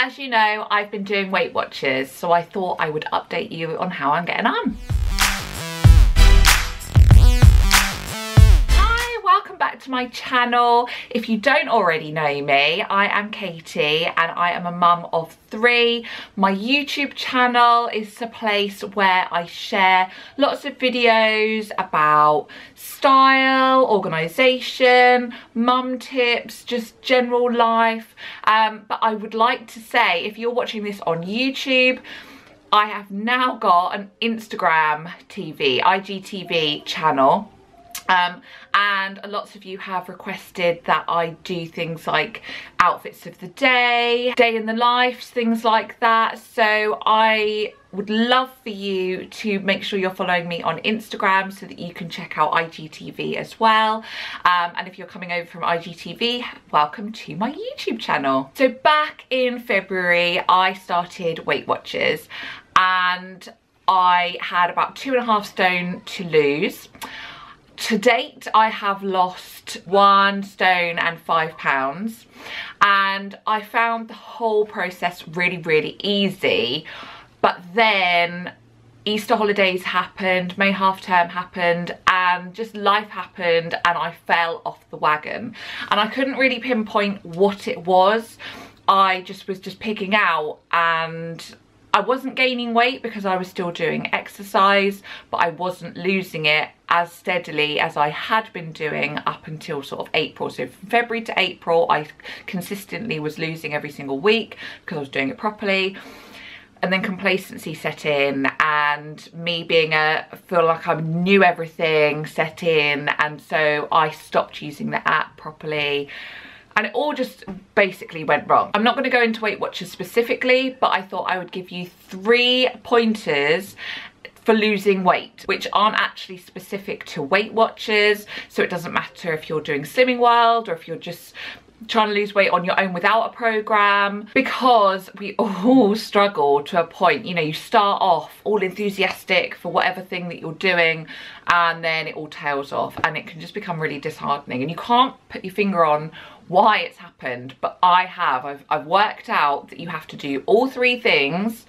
As you know, I've been doing Weight Watchers, so I thought I would update you on how I'm getting on. Welcome back to my channel. If you don't already know me, I am Katie and I am a mum of 3. My YouTube channel is a place where I share lots of videos about style, organisation, mum tips, just general life. But I would like to say, if you're watching this on YouTube, I have now got an Instagram TV, IGTV channel. And lots of you have requested that I do things like outfits of the day, day in the life, things like that. So I would love for you to make sure you're following me on Instagram so that you can check out IGTV as well. And if you're coming over from IGTV, welcome to my YouTube channel. So back in February, I started Weight Watchers and I had about 2.5 stone to lose. To date, I have lost 1 stone and 5 pounds, and I found the whole process really easy. But then Easter holidays happened, May half term happened, and just life happened and I fell off the wagon. And I couldn't really pinpoint what it was. I was just pigging out, and I wasn't gaining weight because I was still doing exercise, but I wasn't losing it as steadily as I had been doing up until sort of April. So from February to April, I consistently was losing every single week because I was doing it properly. And then complacency set in, and me being feel like I knew everything set in, and so I stopped using the app properly. And it all just basically went wrong. I'm not going to go into Weight Watchers specifically, but I thought I would give you 3 pointers for losing weight, which aren't actually specific to Weight Watchers. So it doesn't matter if you're doing Slimming World or if you're just trying to lose weight on your own without a program, because we all struggle to a point. You know, you start off all enthusiastic for whatever thing that you're doing, and then it all tails off and it can just become really disheartening, and you can't put your finger on why it's happened, but I've worked out that you have to do all 3 things,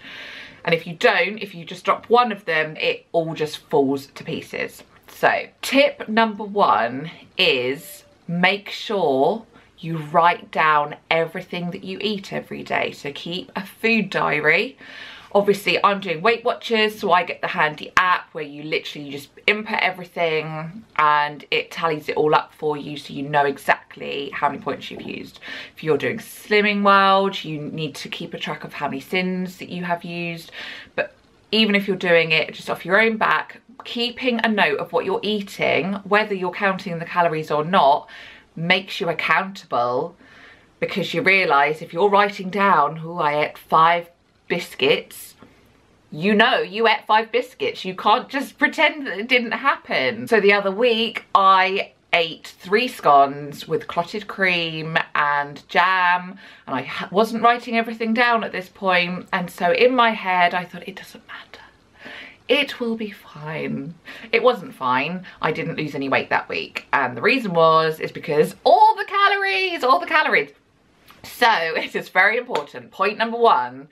and if you don't, if you just drop one of them, it all just falls to pieces. So tip number 1 is make sure you write down everything that you eat every day. So keep a food diary. Obviously I'm doing Weight Watchers, so I get the handy app where you literally just input everything and it tallies it all up for you, so you know exactly how many points you've used. If you're doing Slimming World, you need to keep a track of how many sins that you have used. But even if you're doing it just off your own back, keeping a note of what you're eating, whether you're counting the calories or not, makes you accountable, because you realise if you're writing down, oh, I ate 5 biscuits, you know you ate 5 biscuits. You can't just pretend that it didn't happen. So the other week I ate 3 scones with clotted cream and jam, and I wasn't writing everything down at this point, and so in my head I thought, it doesn't matter, it will be fine. It wasn't fine. I didn't lose any weight that week, and the reason is because all the calories. So it is very important. Point number 1,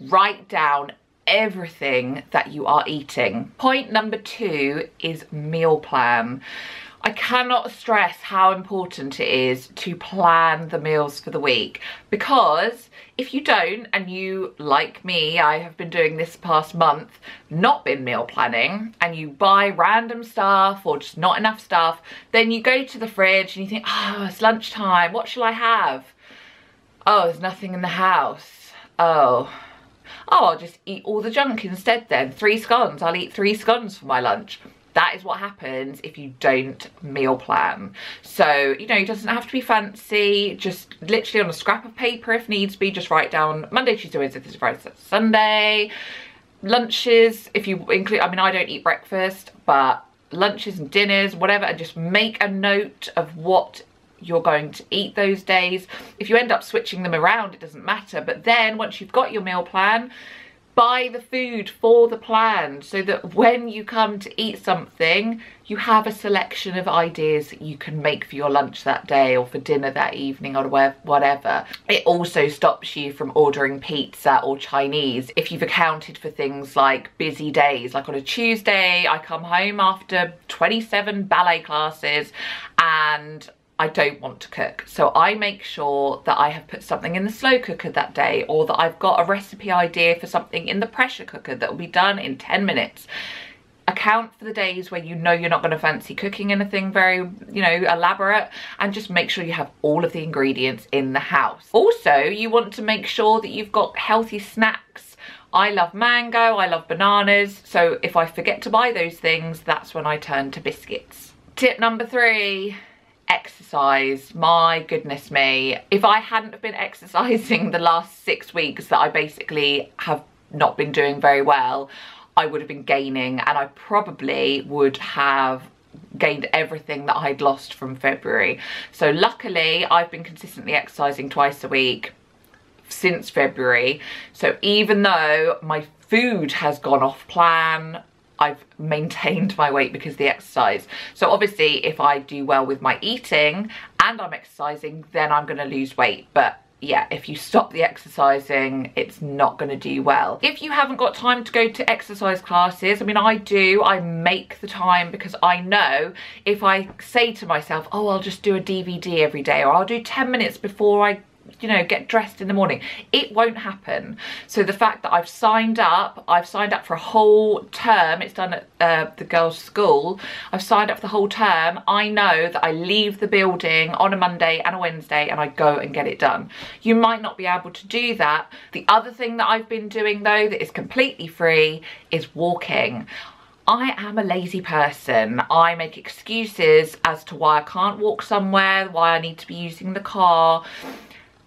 write down everything that you are eating. Point number 2 is meal plan. I cannot stress how important it is to plan the meals for the week, because if you don't, and you, like me, I have been doing this past month, not been meal planning, and you buy random stuff or just not enough stuff, then you go to the fridge and you think, oh, it's lunchtime, what shall I have? Oh, there's nothing in the house. Oh, I'll just eat all the junk instead then. 3 scones, I'll eat 3 scones for my lunch. That is what happens if you don't meal plan. So, you know, it doesn't have to be fancy. Just literally on a scrap of paper if needs be, just write down Monday, Tuesday, Wednesday, Thursday, Friday, Saturday, Sunday. Lunches, if you include, I mean, I don't eat breakfast, but lunches and dinners, whatever, and just make a note of what you're going to eat those days. If you end up switching them around, it doesn't matter. But then once you've got your meal plan, buy the food for the plan so that when you come to eat something, you have a selection of ideas that you can make for your lunch that day or for dinner that evening or whatever. It also stops you from ordering pizza or Chinese if you've accounted for things like busy days. Like on a Tuesday, I come home after 27 ballet classes and I don't want to cook, so I make sure that I have put something in the slow cooker that day, or that I've got a recipe idea for something in the pressure cooker that will be done in 10 minutes. Account for the days where you know you're not going to fancy cooking anything very, you know, elaborate, and just make sure you have all of the ingredients in the house. Also, you want to make sure that you've got healthy snacks. I love mango, I love bananas, so if I forget to buy those things, that's when I turn to biscuits. Tip number 3. Exercise. My goodness me, if I hadn't have been exercising the last 6 weeks that I basically have not been doing very well, I would have been gaining, and I probably would have gained everything that I'd lost from February. So luckily I've been consistently exercising twice a week since February, so even though my food has gone off plan, I've maintained my weight because of the exercise. So obviously if I do well with my eating and I'm exercising, then I'm going to lose weight. But yeah, if you stop the exercising, it's not going to do well. If you haven't got time to go to exercise classes, I mean, I make the time, because I know if I say to myself, oh, I'll just do a DVD every day, or I'll do 10 minutes before I, you know, get dressed in the morning, it won't happen. So the fact that I've signed up for a whole term, it's done at the girls' school, I've signed up for the whole term, I know that I leave the building on a Monday and a Wednesday and I go and get it done. You might not be able to do that. The other thing that I've been doing though that is completely free is walking. I am a lazy person. I make excuses as to why I can't walk somewhere, why I need to be using the car.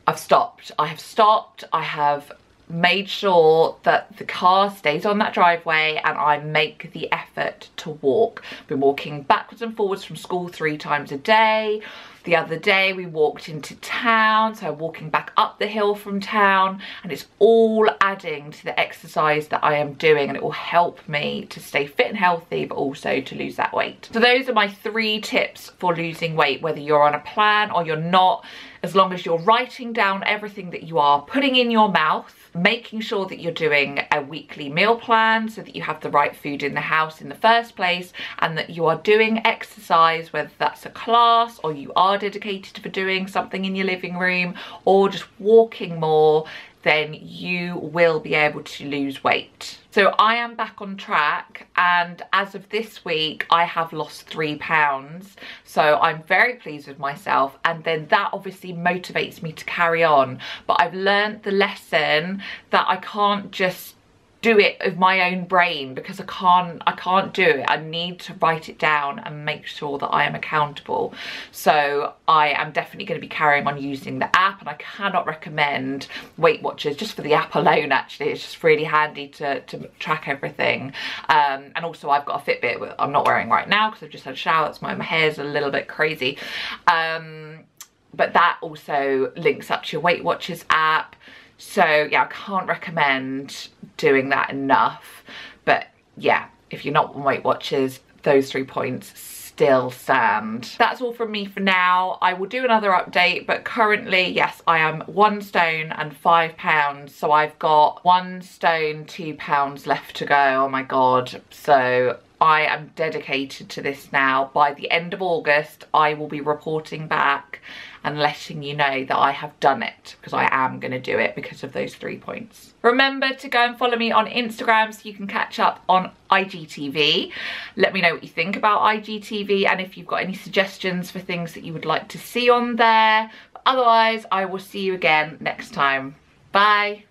I've stopped. I have stopped. I have made sure that the car stays on that driveway and I make the effort to walk. I've been walking backwards and forwards from school 3 times a day. The other day we walked into town, so walking back up the hill from town, and it's all adding to the exercise that I am doing, and it will help me to stay fit and healthy, but also to lose that weight. So those are my 3 tips for losing weight, whether you're on a plan or you're not. As long as you're writing down everything that you are putting in your mouth, making sure that you're doing a weekly meal plan so that you have the right food in the house in the first place, and that you are doing exercise, whether that's a class or you are dedicated for doing something in your living room or just walking more, then you will be able to lose weight. So I am back on track, and as of this week I have lost 3 pounds, so I'm very pleased with myself, and then that obviously motivates me to carry on. But I've learned the lesson that I can't just do it with my own brain, because I can't do it. I need to write it down and make sure that I am accountable. So I am definitely going to be carrying on using the app, and I cannot recommend Weight Watchers just for the app alone. Actually, it's just really handy to track everything. And also I've got a Fitbit that I'm not wearing right now because I've just had a shower. That's why my hair's a little bit crazy. But that also links up to your Weight Watchers app. So yeah, I can't recommend doing that enough. But yeah, if you're not on Weight Watchers, those 3 points still stand. That's all from me for now. I will do another update, but currently, yes, I am 1 stone and 5 pounds. So I've got 1 stone, 2 pounds left to go. Oh my God. So I am dedicated to this now. By the end of August, I will be reporting back and letting you know that I have done it, because I am going to do it because of those 3 points. Remember to go and follow me on Instagram so you can catch up on IGTV. Let me know what you think about IGTV and if you've got any suggestions for things that you would like to see on there. Otherwise, I will see you again next time. Bye.